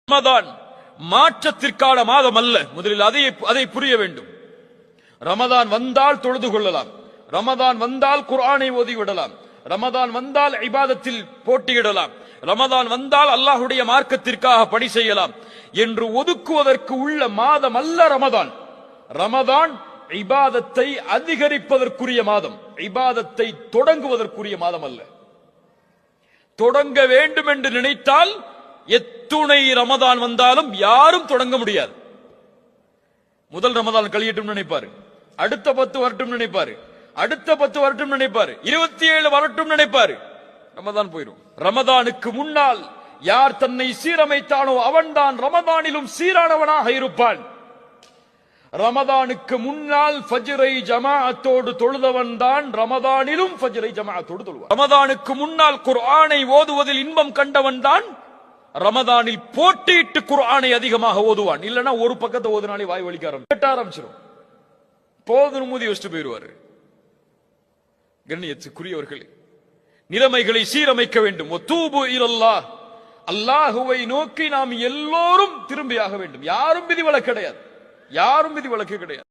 ரமதான் மாற்றத்திற்கான மாதம் அல்ல. முதலில் அதை புரிய வேண்டும். ரமதான் வந்தால் தொழுது கொள்ளலாம், ரமதான் வந்தால் குர்ஆனை ஓதிவிடலாம், ரமதான் வந்தால் இபாதத்தில் போட்டியிடலாம், ரமதான் வந்தால் அல்லாஹ்வுடைய மார்க்கத்திற்காக பணி செய்யலாம் என்று ஒதுக்குவதற்கு உள்ள மாதம் அல்ல ரமதான். ரமதான் இபாதத்தை அதிகரிப்பதற்குரிய மாதம், இபாதத்தை தொடங்குவதற்குரிய மாதம் அல்ல. தொடங்க வேண்டும் என்று நினைத்தால் எத்துணை ரமதான் வந்தாலும் யாரும் தொடங்க முடியாது. முதல் ரமதான் கழியட்டும் நினைப்பாரு, அடுத்த 10 வரட்டும் நினைப்பாரு, அடுத்த 10 வரட்டும் நினைப்பாரு, 27 வரட்டும் நினைப்பாரு, ரமதான் போயிடும். ரமதானுக்கு முன்னால் யார் தன்னை சீரமைத்தானோ அவன்தான் ரமதானிலும் சீரானவனாக இருப்பான். ரமதானுக்கு முன்னால் ஃபஜ்ரை ஜமாஅத்தோடு தொழுதவன் தான் ரமதானிலும் ஃபஜ்ரை ஜமாஅத்தோடு தொழுவான். ரமதானுக்கு முன்னால் குர்ஆனை ஓதுவதில் இன்பம் கண்டவன் தான் ரமதானில் போட்டியிட்டு குர்ஆனை அதிகமாக ஓதுவான். இல்லனா ஒரு பக்கத்தை ஓதுனாலே வாய் வலிக்க ஆரம்பிச்சிடும், போதும் மூதி வச்சுட்டு போயிடுவாரு. கண்ணியத்துக்குரியவர்களே, நிலைமைகளை சீரமைக்க வேண்டும். வதூபு இலல்லாஹ், அல்லாஹ்வை நோக்கி நாம் எல்லோரும் திரும்பியாக வேண்டும். யாரும் விதிவிலக்கு கிடையாது, யாரும் விதிவிலக்கு கிடையாது.